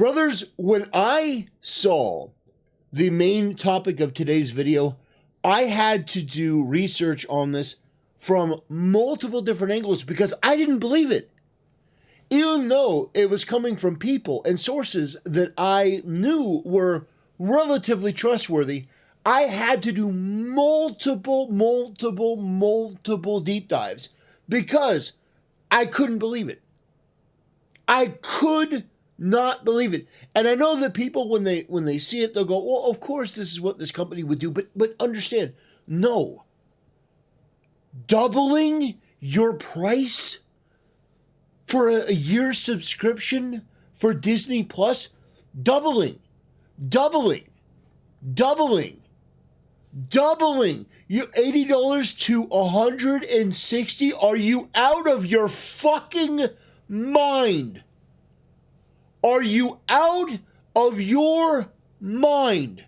Brothers, when I saw the main topic of today's video, I had to do research on this from multiple different angles because I didn't believe it. Even though it was coming from people and sources that I knew were relatively trustworthy, I had to do multiple deep dives because I couldn't believe it. I could not believe it. And I know that people, when they see it, they'll go, well, of course this is what this company would do. But understand, no. Doubling your price for a year's subscription for Disney Plus? Doubling. You $80 to $160? Are you out of your fucking mind? Are you out of your mind?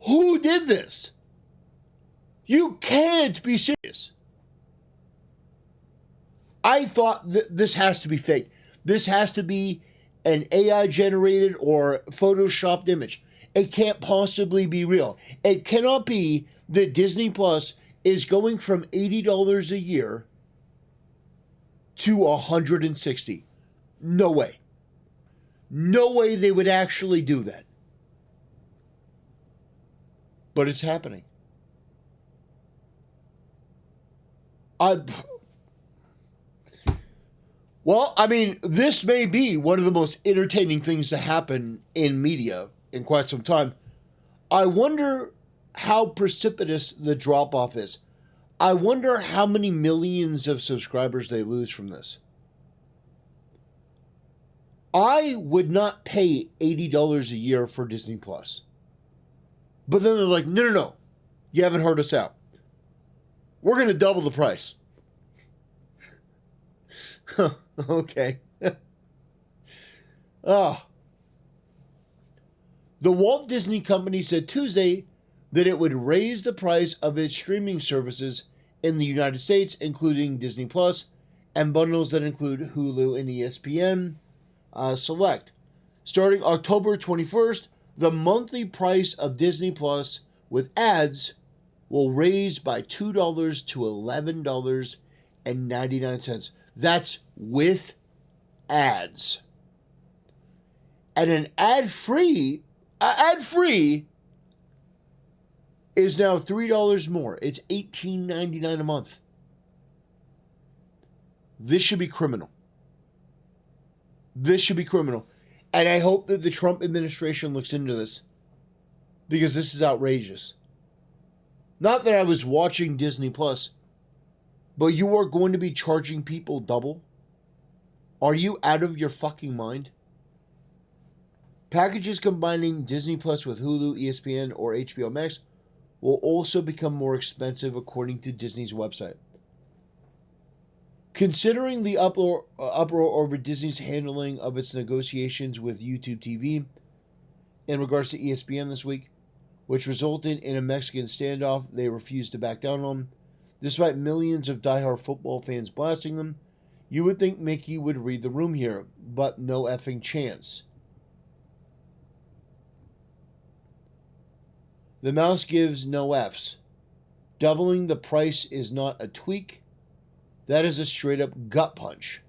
Who did this? You can't be serious. I thought this has to be fake. This has to be an AI generated or photoshopped image. It can't possibly be real. It cannot be that Disney Plus is going from $80 a year to $160. No way. No way they would actually do that. But it's happening. Well, I mean, this may be one of the most entertaining things to happen in media in quite some time. I wonder how precipitous the drop-off is. I wonder how many millions of subscribers they lose from this. I would not pay $80 a year for Disney Plus. But then they're like, no, you haven't heard us out. We're going to double the price. Okay. The Walt Disney Company said Tuesday that it would raise the price of its streaming services in the United States, including Disney Plus, and bundles that include Hulu and ESPN Select. Starting October 21st, the monthly price of Disney Plus with ads will raise by $2 to $11.99. That's with ads. And an ad-free is now $3 more. It's $18.99 a month. This should be criminal. And I hope that the Trump administration looks into this, because this is outrageous. Not that I was watching Disney Plus, but you are going to be charging people double? Are you out of your fucking mind? Packages combining Disney Plus with Hulu, ESPN, or HBO Max will also become more expensive, according to Disney's website. Considering the uproar over Disney's handling of its negotiations with YouTube TV in regards to ESPN this week, which resulted in a Mexican standoff they refused to back down on, despite millions of diehard football fans blasting them, you would think Mickey would read the room here, but no effing chance. The mouse gives no Fs. Doubling the price is not a tweak. That is a straight-up gut punch.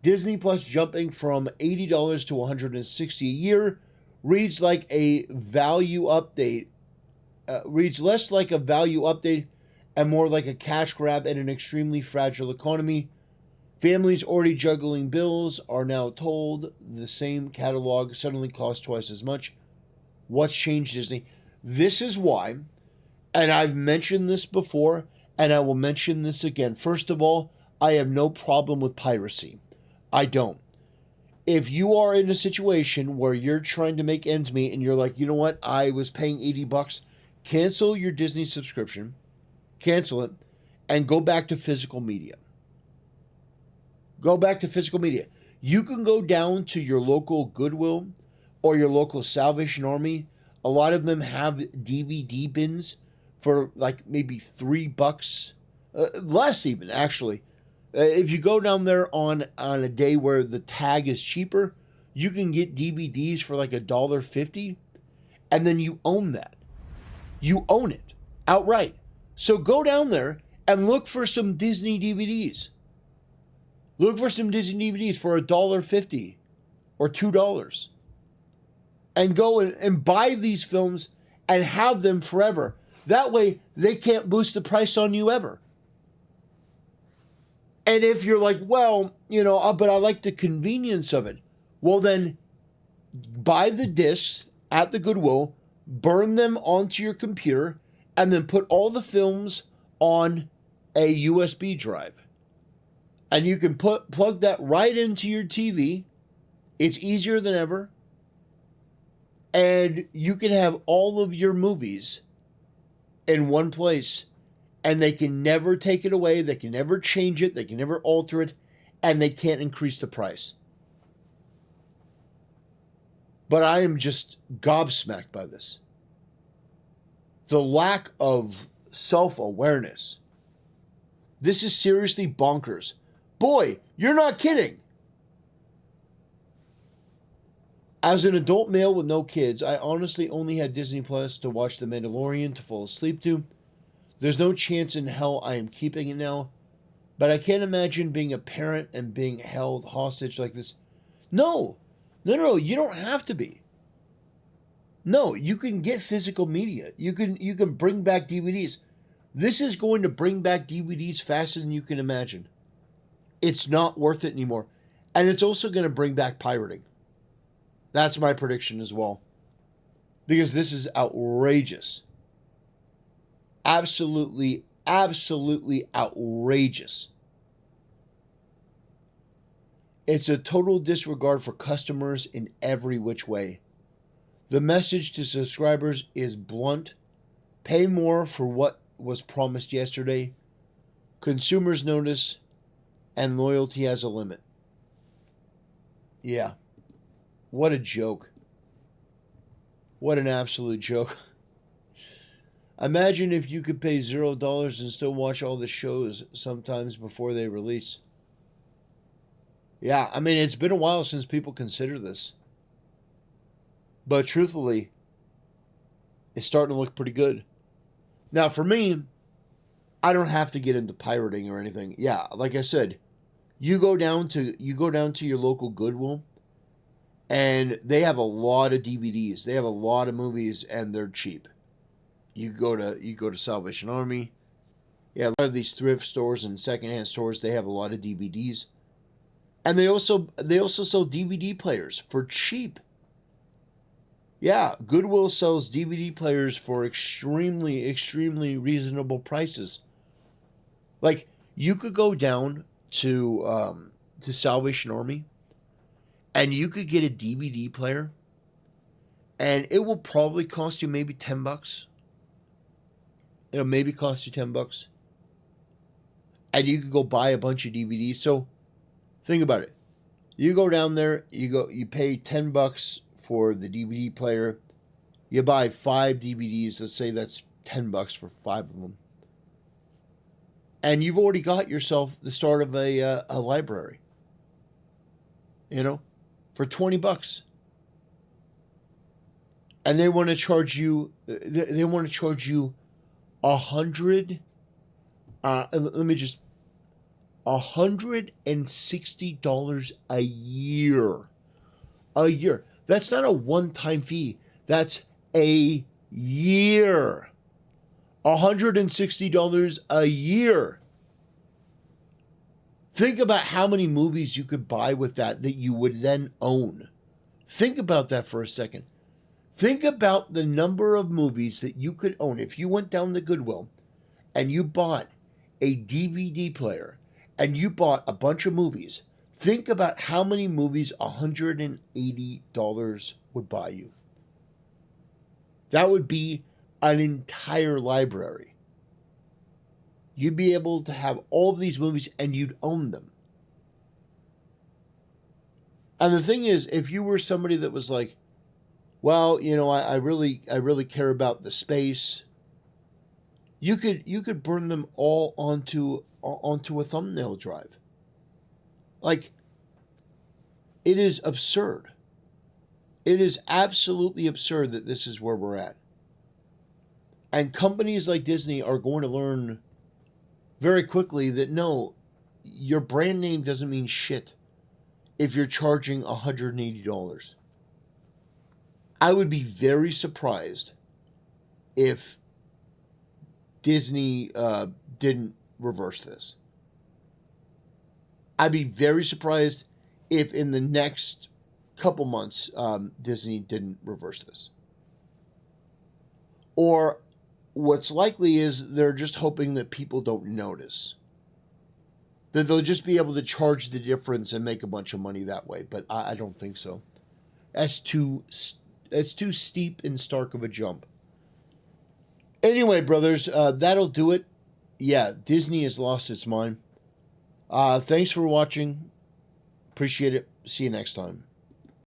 Disney Plus jumping from $80 to $160 a year reads like a value update. Reads less like a value update and more like a cash grab in an extremely fragile economy. Families already juggling bills are now told the same catalog suddenly costs twice as much. What's changed, Disney? This is why, and I've mentioned this before, and I will mention this again. First of all, I have no problem with piracy. I don't. If you are in a situation where you're trying to make ends meet and you're like, you know what, I was paying $80, cancel your Disney subscription, cancel it, and go back to physical media. Go back to physical media. You can go down to your local Goodwill or your local Salvation Army. A lot of them have DVD bins for like maybe $3, less even actually. If you go down there on a day where the tag is cheaper, you can get DVDs for like $1.50, and then you own that. You own it outright. So go down there and look for some Disney DVDs. Look for some Disney DVDs for $1.50 or $2. And go and buy these films and have them forever. That way, they can't boost the price on you ever. And if you're like, well, but I like the convenience of it. Well, then buy the discs at the Goodwill, burn them onto your computer, and then put all the films on a USB drive. And you can plug that right into your TV. It's easier than ever. And you can have all of your movies in one place. And they can never take it away. They can never change it. They can never alter it. And they can't increase the price. But I am just gobsmacked by this. The lack of self-awareness. This is seriously bonkers. Boy, you're not kidding. As an adult male with no kids, I honestly only had Disney Plus to watch The Mandalorian to fall asleep to. There's no chance in hell I am keeping it now. But I can't imagine being a parent and being held hostage like this. No, you don't have to be. No, you can get physical media. You can bring back DVDs. This is going to bring back DVDs faster than you can imagine. It's not worth it anymore. And it's also going to bring back pirating. That's my prediction as well. Because this is outrageous. Absolutely outrageous. It's a total disregard for customers in every which way. The message to subscribers is blunt. Pay more for what was promised yesterday. Consumers notice, and loyalty has a limit. Yeah. What a joke. What an absolute joke. Imagine if you could pay $0 and still watch all the shows sometimes before they release. Yeah, I mean, it's been a while since people consider this. But truthfully, it's starting to look pretty good. Now, for me, I don't have to get into pirating or anything. Yeah, like I said, you go down to your local Goodwill, and they have a lot of DVDs. They have a lot of movies, and they're cheap. You go to Salvation Army. Yeah, a lot of these thrift stores and secondhand stores, they have a lot of DVDs. And they also sell DVD players for cheap. Yeah, Goodwill sells DVD players for extremely reasonable prices. Like, you could go down to Salvation Army, and you could get a DVD player, and it will probably cost you maybe $10. It'll maybe cost you $10, and you could go buy a bunch of DVDs. So, think about it. You go down there, you pay $10 for the DVD player. You buy 5 DVDs. Let's say that's $10 for 5 of them, and you've already got yourself the start of a library. For $20, and they want to charge you. They want to charge you $160 a year. A year. That's not a one-time fee. That's a year. $160 a year. Think about how many movies you could buy with that you would then own. Think about that for a second. Think about the number of movies that you could own. If you went down to Goodwill and you bought a DVD player and you bought a bunch of movies, think about how many movies $180 would buy you. That would be an entire library. You'd be able to have all of these movies and you'd own them. And the thing is, if you were somebody that was like, well, I really care about the space, you could burn them all onto a thumbnail drive. Like, it is absurd. It is absolutely absurd that this is where we're at. And companies like Disney are going to learn very quickly that no, your brand name doesn't mean shit if you're charging $180. I would be very surprised if Disney didn't reverse this. I'd be very surprised if in the next couple months Disney didn't reverse this. Or what's likely is they're just hoping that people don't notice. That they'll just be able to charge the difference and make a bunch of money that way. But I don't think so. That's too steep and stark of a jump. Anyway, brothers, that'll do it. Yeah, Disney has lost its mind. Thanks for watching. Appreciate it. See you next time.